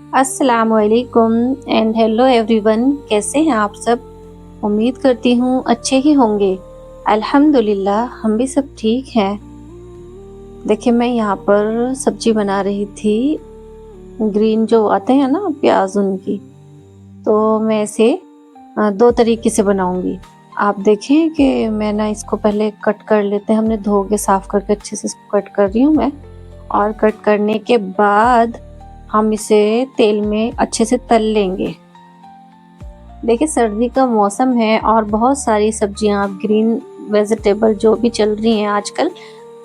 अस्सलाम वालेकुम and hello everyone. कैसे हैं आप सब? उम्मीद करती हूँ अच्छे ही होंगे। अल्हम्दुलिल्लाह हम भी सब ठीक हैं। देखिए मैं यहाँ पर सब्जी बना रही थी, ग्रीन जो आते हैं ना प्याज उनकी। तो मैं इसे दो तरीके से बनाऊंगी। आप देखें कि मैं ना इसको पहले कट कर लेते हैं, हमने धो के साफ करके अच्छे से इसको कट कर रही हूँ मैं। और कट करने के बाद हम इसे तेल में अच्छे से तल लेंगे। देखिए सर्दी का मौसम है और बहुत सारी सब्जियां, ग्रीन वेजिटेबल जो भी चल रही हैं आजकल,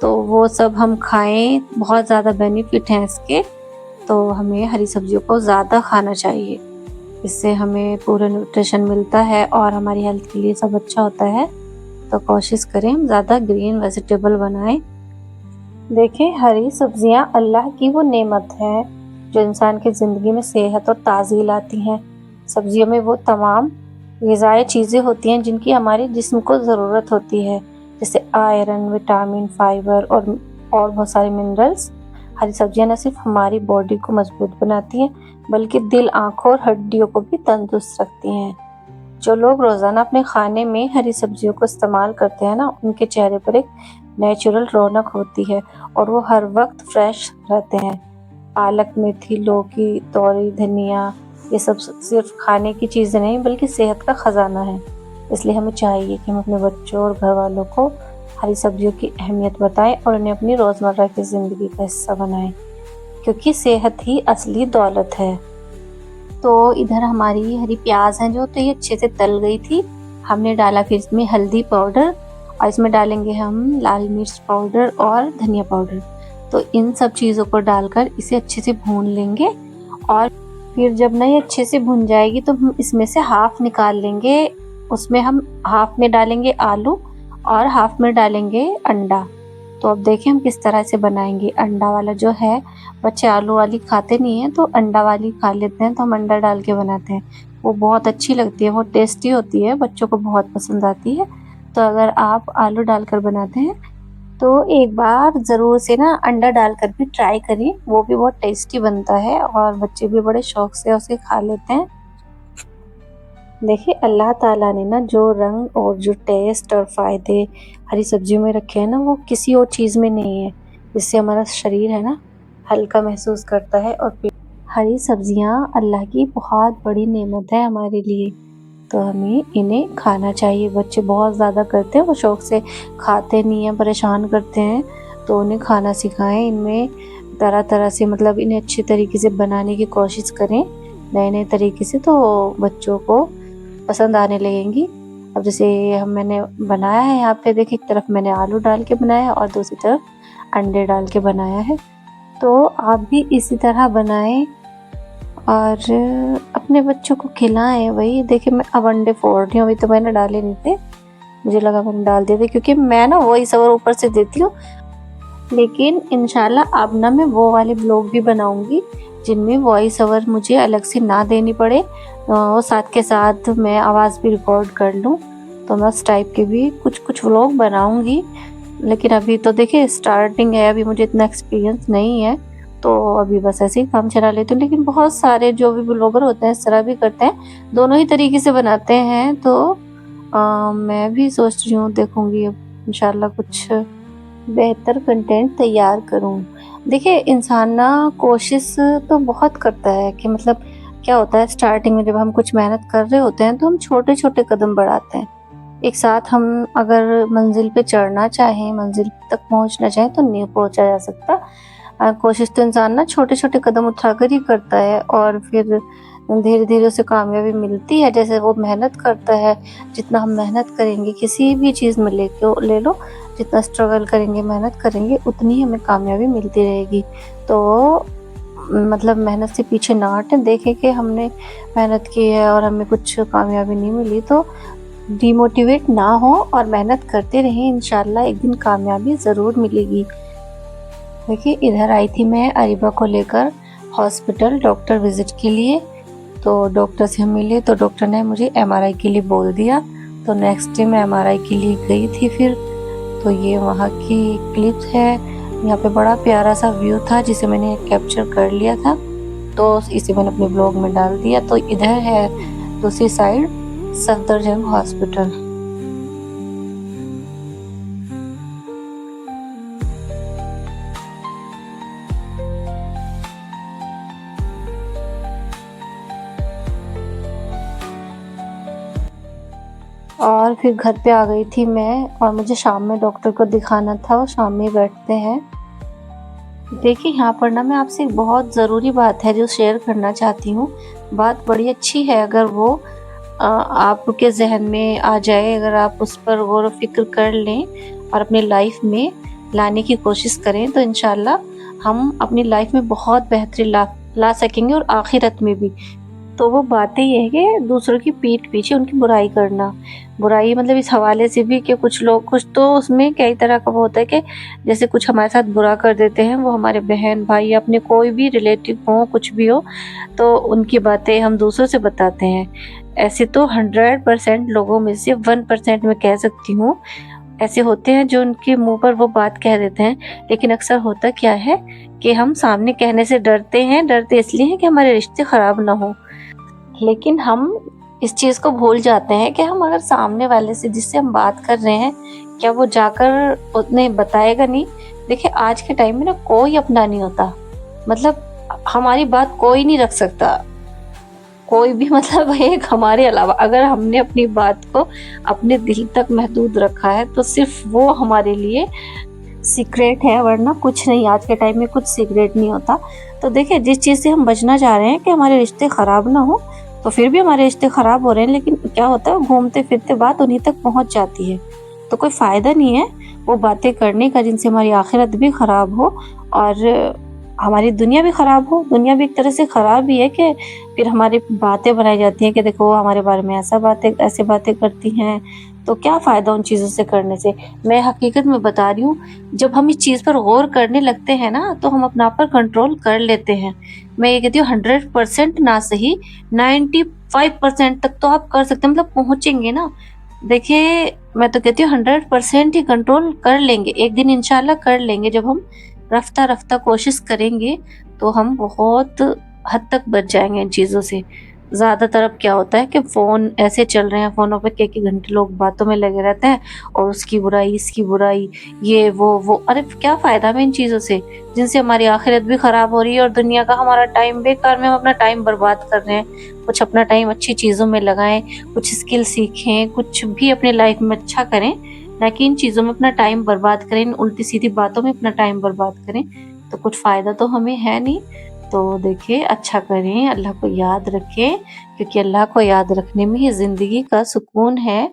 तो वो सब हम खाएं, बहुत ज़्यादा बेनिफिट हैं इसके। तो हमें हरी सब्जियों को ज़्यादा खाना चाहिए, इससे हमें पूरा न्यूट्रिशन मिलता है और हमारी हेल्थ के लिए सब अच्छा होता है। तो कोशिश करें हम ज़्यादा ग्रीन वेजिटेबल बनाएं। देखें हरी सब्जियां अल्लाह की वो नेमत है जो इंसान की ज़िंदगी में सेहत और ताज़गी लाती हैं। सब्जियों में वो तमाम ग़िज़ाई चीज़ें होती हैं जिनकी हमारे जिस्म को ज़रूरत होती है, जैसे आयरन, विटामिन, फाइबर और बहुत सारे मिनरल्स। हरी सब्जियां न सिर्फ हमारी बॉडी को मजबूत बनाती हैं बल्कि दिल, आँखों और हड्डियों को भी तंदुरुस्त रखती हैं। जो लोग रोज़ाना अपने खाने में हरी सब्जियों को इस्तेमाल करते हैं ना, उनके चेहरे पर एक नेचुरल रौनक होती है और वो हर वक्त फ्रेश रहते हैं। पालक, मेथी, लौकी, तोरी, धनिया, ये सब सिर्फ खाने की चीज़ें नहीं बल्कि सेहत का ख़जाना है। इसलिए हमें चाहिए कि हम अपने बच्चों और घर वालों को हरी सब्जियों की अहमियत बताएं और उन्हें अपनी रोज़मर्रा की ज़िंदगी का हिस्सा बनाएं, क्योंकि सेहत ही असली दौलत है। तो इधर हमारी हरी प्याज है जो, तो ये अच्छे से तल गई थी। हमने डाला फिर इसमें हल्दी पाउडर और इसमें डालेंगे हम लाल मिर्च पाउडर और धनिया पाउडर। तो इन सब चीज़ों को डालकर इसे अच्छे से भून लेंगे और फिर जब ना ये अच्छे से भुन जाएगी तो हम इसमें से हाफ निकाल लेंगे। उसमें हम हाफ में डालेंगे आलू और हाफ में डालेंगे अंडा। तो अब देखें हम किस तरह से बनाएंगे। अंडा वाला जो है, बच्चे आलू वाली खाते नहीं हैं तो अंडा वाली खा लेते हैं, तो हम अंडा डाल के बनाते हैं। वो बहुत अच्छी लगती है, बहुत टेस्टी होती है, बच्चों को बहुत पसंद आती है। तो अगर आप आलू डालकर बनाते हैं तो एक बार ज़रूर से ना अंडा डालकर भी ट्राई करिए, वो भी बहुत टेस्टी बनता है और बच्चे भी बड़े शौक से उसे खा लेते हैं। देखिए अल्लाह ताला ने ना जो रंग और जो टेस्ट और फ़ायदे हरी सब्जियों में रखे हैं ना, वो किसी और चीज़ में नहीं है, जिससे हमारा शरीर है ना हल्का महसूस करता है। और हरी सब्जियां अल्लाह की बहुत बड़ी नेमत है हमारे लिए, तो हमें इन्हें खाना चाहिए। बच्चे बहुत ज़्यादा करते हैं, वो शौक से खाते नहीं हैं, परेशान करते हैं, तो उन्हें खाना सिखाएं। इनमें तरह तरह से मतलब इन्हें अच्छे तरीके से बनाने की कोशिश करें, नए नए तरीके से, तो बच्चों को पसंद आने लगेंगी। अब जैसे मैंने बनाया है यहाँ पे, देखिए एक तरफ मैंने आलू डाल के बनाया है और दूसरी तरफ अंडे डाल के बनाया है। तो आप भी इसी तरह बनाएं और अपने बच्चों को खिलाएं। वही देखिए मैं अब अंडे फोड़ रही हूँ, अभी तो मैंने डाले नहीं थे, मुझे लगा मैंने डाल दिए थे क्योंकि मैं ना वही सवर ऊपर से देती हूँ। लेकिन इंशाल्लाह अब ना मैं वो वाले ब्लॉग भी बनाऊंगी जिनमें वॉइस ओवर मुझे अलग से ना देनी पड़े, वो साथ के साथ मैं आवाज़ भी रिकॉर्ड कर लूँ। तो मैं उस टाइप के भी कुछ व्लॉग बनाऊंगी। लेकिन अभी तो देखिए स्टार्टिंग है, अभी मुझे इतना एक्सपीरियंस नहीं है, तो अभी बस ऐसे ही काम चला लेती हूँ। लेकिन बहुत सारे जो भी ब्लॉगर होते हैं इस तरह भी करते हैं, दोनों ही तरीके से बनाते हैं। तो मैं भी सोच रही हूँ, देखूँगी अब इंशाल्लाह कुछ बेहतर कंटेंट तैयार करूं। देखिए इंसान ना कोशिश तो बहुत करता है कि मतलब क्या होता है, स्टार्टिंग में जब हम कुछ मेहनत कर रहे होते हैं तो हम छोटे छोटे कदम बढ़ाते हैं। एक साथ हम अगर मंजिल पे चढ़ना चाहें, मंजिल तक पहुंचना चाहें तो नहीं पहुंचा जा सकता। कोशिश तो इंसान ना छोटे छोटे कदम उठाकर ही करता है और फिर धीरे धीरे उसे कामयाबी मिलती है। जैसे वो मेहनत करता है, जितना हम मेहनत करेंगे किसी भी चीज़ में ले लो, जितना स्ट्रगल करेंगे, मेहनत करेंगे, उतनी हमें कामयाबी मिलती रहेगी। तो मतलब मेहनत से पीछे ना हटें। देखें कि हमने मेहनत की है और हमें कुछ कामयाबी नहीं मिली तो डिमोटिवेट ना हो और मेहनत करते रहें, इंशाल्लाह एक दिन कामयाबी ज़रूर मिलेगी। देखिए इधर आई थी मैं अरीबा को लेकर हॉस्पिटल डॉक्टर विज़िट के लिए। तो डॉक्टर से हम मिले तो डॉक्टर ने मुझे एमआरआई के लिए बोल दिया। तो नेक्स्ट डे मैं एमआरआई के लिए गई थी फिर। तो ये वहाँ की क्लिप है, यहाँ पे बड़ा प्यारा सा व्यू था जिसे मैंने कैप्चर कर लिया था। تو इसे मैंने अपने ब्लॉग में डाल दिया। तो इधर है दूसरी साइड सफदरजंग हॉस्पिटल। और फिर घर पे आ गई थी मैं, और मुझे शाम में डॉक्टर को दिखाना था, वो शाम में बैठते हैं। देखिए यहाँ पर ना मैं आपसे एक बहुत ज़रूरी बात है जो शेयर करना चाहती हूँ। बात बड़ी अच्छी है, अगर वो आपके ज़हन में आ जाए, अगर आप उस पर गौर व फिक्र कर लें और अपनी लाइफ में लाने की कोशिश करें, तो इंशाल्लाह हम अपनी लाइफ में बहुत बेहतरी ला सकेंगे, और आखिरत में भी। तो वो बातें ये है कि दूसरों की पीठ पीछे उनकी बुराई करना, बुराई मतलब इस हवाले से भी कि कुछ लोग, कुछ तो उसमें कई तरह का वो होता है कि जैसे कुछ हमारे साथ बुरा कर देते हैं, वो हमारे बहन भाई या अपने कोई भी रिलेटिव हो, कुछ भी हो, तो उनकी बातें हम दूसरों से बताते हैं। ऐसे तो 100% लोगों में से 1% मैं कह सकती हूँ ऐसे होते हैं जो उनके मुंह पर वो बात कह देते हैं। लेकिन अक्सर होता क्या है कि हम सामने कहने से डरते हैं, डरते इसलिए हैं कि हमारे रिश्ते खराब ना हो। लेकिन हम इस चीज़ को भूल जाते हैं कि हम अगर सामने वाले से जिससे हम बात कर रहे हैं, क्या वो जाकर उतने बताएगा नहीं। देखिए आज के टाइम में ना कोई अपना नहीं होता, मतलब हमारी बात कोई नहीं रख सकता, कोई भी मतलब एक हमारे अलावा। अगर हमने अपनी बात को अपने दिल तक महदूद रखा है तो सिर्फ वो हमारे लिए सीक्रेट है, वरना कुछ नहीं। आज के टाइम में कुछ सीक्रेट नहीं होता। तो देखिए जिस चीज़ से हम बचना चाह रहे हैं कि हमारे रिश्ते ख़राब ना हो, तो फिर भी हमारे रिश्ते ख़राब हो रहे हैं, लेकिन क्या होता है घूमते फिरते बात उन्हीं तक पहुंच जाती है। तो कोई फ़ायदा नहीं है वो बातें करने का जिनसे हमारी आखिरत भी ख़राब हो और हमारी दुनिया भी ख़राब हो। दुनिया भी एक तरह से ख़राब ही है कि फिर हमारी बातें बनाई जाती हैं कि देखो हमारे बारे में ऐसे बातें करती हैं। तो क्या फ़ायदा उन चीज़ों से करने से। मैं हकीकत में बता रही हूँ, जब हम इस चीज़ पर गौर करने लगते हैं ना, तो हम अपना पर कंट्रोल कर लेते हैं। मैं ये कहती हूँ 100% ना सही, 95% तक तो आप कर सकते हैं, मतलब पहुँचेंगे ना। देखिए मैं तो कहती हूँ 100% ही कंट्रोल कर लेंगे, एक दिन इंशाल्लाह कर लेंगे। जब हम रफ्ता रफ्ता कोशिश करेंगे तो हम बहुत हद तक बच जाएंगे इन चीज़ों से। ज़्यादातर अब क्या होता है कि फ़ोन ऐसे चल रहे हैं, फ़ोनों पे कई कई घंटे लोग बातों में लगे रहते हैं, और उसकी बुराई इसकी बुराई, ये वो। अरे क्या फ़ायदा हमें इन चीज़ों से जिनसे हमारी आखिरत भी ख़राब हो रही है और दुनिया का हमारा टाइम बेकार में हम अपना टाइम बर्बाद कर रहे हैं। कुछ अपना टाइम अच्छी चीज़ों में लगाएं, कुछ स्किल सीखें, कुछ भी अपनी लाइफ में अच्छा करें, ना कि इन चीज़ों में अपना टाइम बर्बाद करें, इन उल्टी सीधी बातों में अपना टाइम बर्बाद करें। तो कुछ फ़ायदा तो हमें है नहीं। तो देखिए अच्छा करें, अल्लाह को याद रखें, क्योंकि अल्लाह को याद रखने में ही ज़िंदगी का सुकून है।